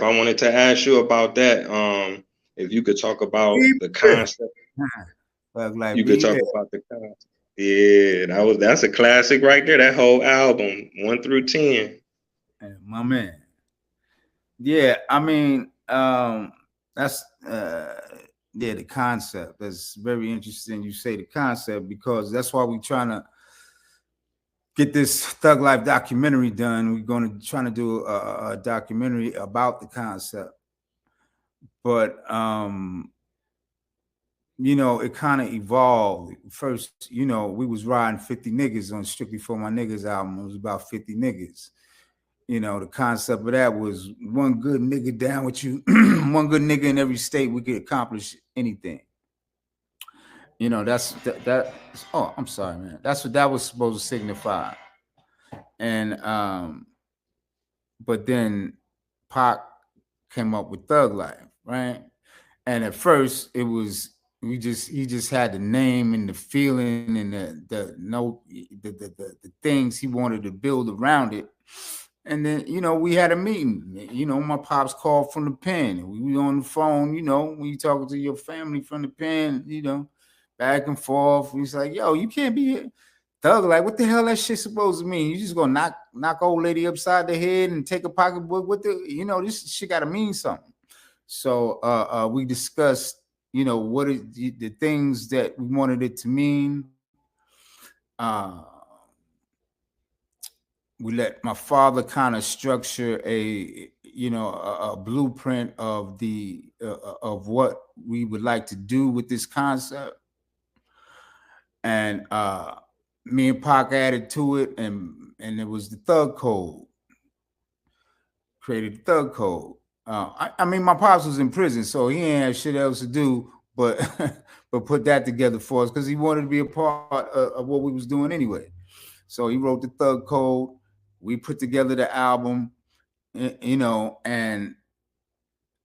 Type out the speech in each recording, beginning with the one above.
I wanted to ask you about that. If you could talk about the concept, Thug Life, you could talk about the concept. Yeah, that's a classic right there. That whole album, 1 through 10. my man. Yeah, I mean, that's yeah, the concept. That's very interesting. You say the concept because that's why we're trying to get this Thug Life documentary done. We're going to trying to do a documentary about the concept, but you know, it kind of evolved. First, you know, we was riding 50 niggas on Strictly For My Niggas album. It was about 50 niggas. You know, the concept of that was one good nigga down with you, one good nigga in every state, we could accomplish anything. You know, oh, I'm sorry, man. That's what that was supposed to signify. And but then Pac came up with Thug Life, right? And at first it was he just had the name and the feeling and the things he wanted to build around it. And then, you know, we had a meeting. You know, my pops called from the pen. We were on the phone, you know, when you talking to your family from the pen, you know, back and forth. He's like, yo, you can't be here. Thug, like, what the hell that shit supposed to mean? You just gonna knock old lady upside the head and take a pocketbook with it? You know, this shit gotta mean something. So we discussed, you know, what is the things that we wanted it to mean. We let my father kind of structure a, you know, a blueprint of the of what we would like to do with this concept, and me and Pac added to it, and it was the Thug Code. Created the Thug Code. I mean, my pops was in prison, so he ain't have shit else to do but but put that together for us because he wanted to be a part of what we was doing anyway. So he wrote the Thug Code. We put together the album, you know, and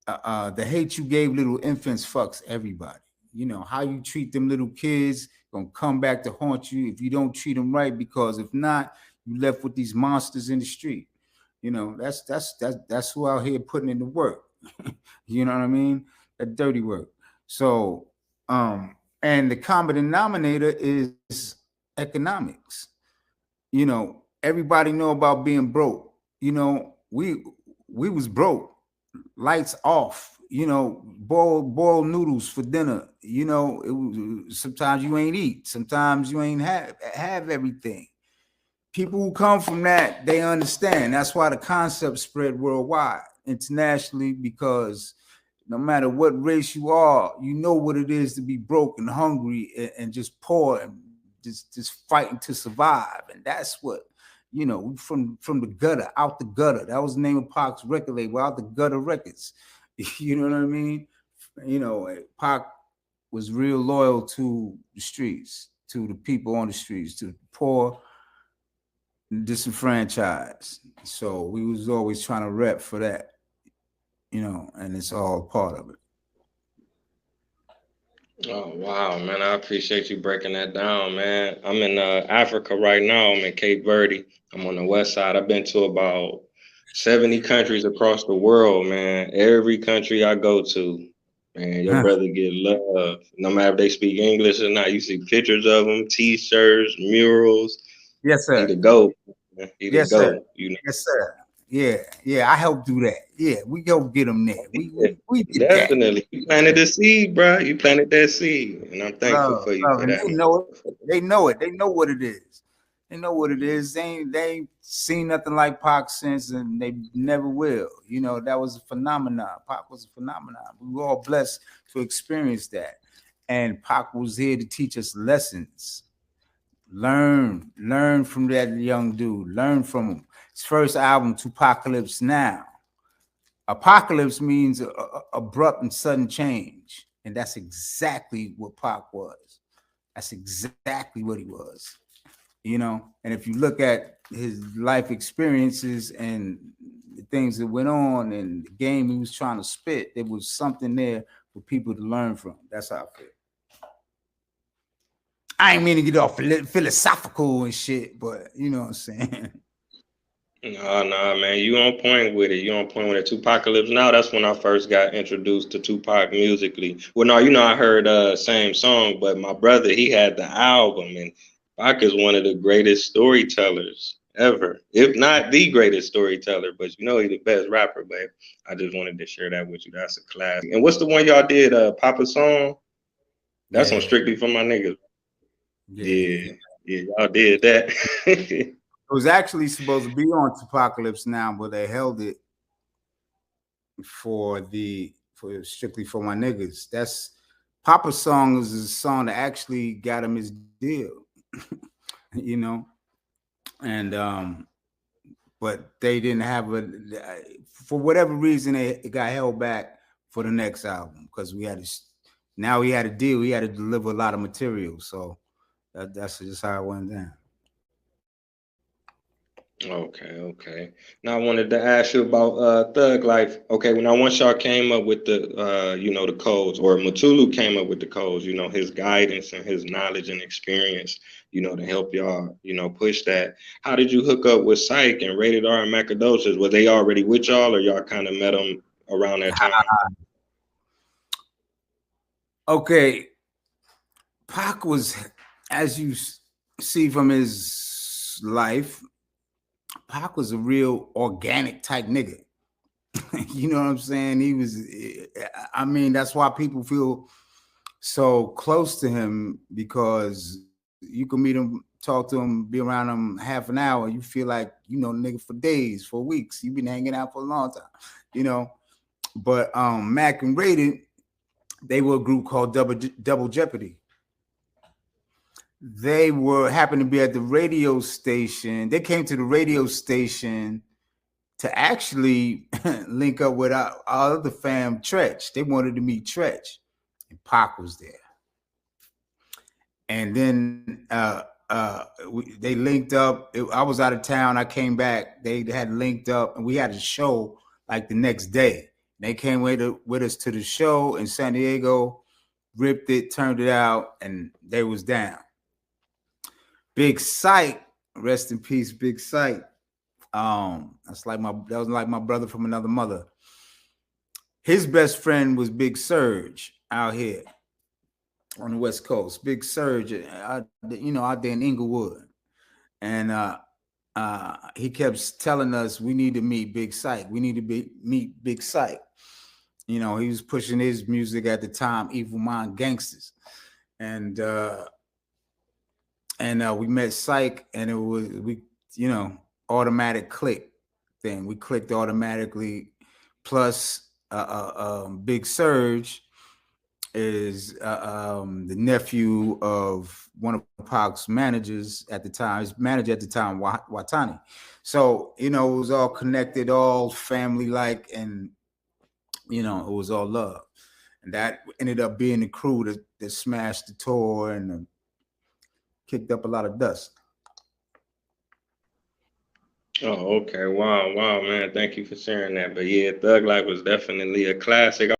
the hate you gave little infants fucks everybody. You know, how you treat them little kids gonna come back to haunt you if you don't treat them right, because if not, you left with these monsters in the street. You know, that's who out here putting in the work. You know what I mean? That dirty work. So, and the common denominator is economics. You know, everybody know about being broke. You know, we was broke, lights off. You know, boiled noodles for dinner. You know, it was, sometimes you ain't eat, sometimes you ain't have everything. People who come from that, they understand. That's why the concept spread worldwide, internationally, because no matter what race you are, you know what it is to be broke and hungry and just poor and just fighting to survive. And that's what, you know, from the gutter, out the gutter. That was the name of Pac's record label, Out the Gutter Records. You know what I mean? You know, Pac was real loyal to the streets, to the people on the streets, to the poor, disenfranchised. So we was always trying to rep for that, you know, and it's all part of it. Oh wow, man! I appreciate you breaking that down, man. I'm in Africa right now. I'm in Cape Verde. I'm on the west side. I've been to about 70 countries across the world, man. Every country I go to, man, your brother get love. No matter if they speak English or not, you see pictures of them, T-shirts, murals. Yes, He sir. the goat. Man. He the Yes, sir. goat. You know. Yes, sir. Yeah, yeah. I helped do that. Yeah, we go get them there. Yeah, We did that. definitely. You planted the seed, bro. You planted that seed, and I'm thankful Love, for you love, for and that, they man. know it. They know it. They know what it is. They know what it is. They ain't seen nothing like Pac since, and they never will. You know, that was a phenomenon. Pac was a phenomenon. We were all blessed to experience that, and Pac was here to teach us lessons. Learn from that young dude. Learn from him. His first album, Tupacalypse Now. Apocalypse means abrupt and sudden change, and that's exactly what Pac was. That's exactly what he was, you know. And if you look at his life experiences and the things that went on and the game he was trying to spit, there was something there for people to learn from. That's how I feel. I ain't mean to get all philosophical and shit, but you know what I'm saying. Nah, man, you on point with it. You on point with it. Tupacalypse Now, that's when I first got introduced to Tupac musically. Well, no, I heard same song, but my brother, he had the album, and Pac is one of the greatest storytellers ever, if not the greatest storyteller. But he's the best rapper. But I just wanted to share that with you. That's a classic. And what's the one y'all did? Papa Song. That's on Yeah, Strictly for My Niggas. yeah. Yeah, yeah, y'all did that. It was actually supposed to be on Apocalypse Now, but they held it for strictly for my niggas. That's Papa's song is a song that actually got him his deal, you know, and but they didn't have a for whatever reason it got held back for the next album because we had to. Now he had a deal. He had to deliver a lot of material, so that's just how it went down. Okay. Now I wanted to ask you about Thug Life. Okay, when I once y'all came up with the the codes, or Mutulu came up with the codes, his guidance and his knowledge and experience, to help y'all, push that. How did you hook up with Psych and Rated R and Macadocious? Were they already with y'all, or y'all kind of met them around that time? Okay, Pac was, as you see from his life, Pac was a real organic type nigga. You know what I'm saying? He was, I mean, that's why people feel so close to him because you can meet him, talk to him, be around him half an hour. You feel like you know the nigga for days, for weeks. You've been hanging out for a long time, you know. But Mac and Rated, they were a group called Double Jeopardy. They were happened to be at the radio station. They came to the radio station to actually link up with our other fam, Tretch. They wanted to meet Tretch, and Pac was there. And then they linked up. I was out of town. I came back. They had linked up, and we had a show like the next day. They came with us to the show in San Diego, ripped it, turned it out, and they was down. Big Sight, rest in peace, Big Sight. That was like my brother from another mother. His best friend was Big Surge out here on the West Coast. Big Surge, out there in Inglewood, and he kept telling us we need to meet Big Sight. We need to meet Big Sight. He was pushing his music at the time, Evil Mind Gangsters, and we met Psych, and it was automatic click thing. We clicked automatically. Plus, Big Surge is the nephew of one of Pac's managers at the time. His manager at the time, Watani. So it was all connected, all family like, and it was all love. And that ended up being the crew that smashed the tour and kicked up a lot of dust. Oh, okay. Wow, man. Thank you for sharing that. But yeah, Thug Life was definitely a classic.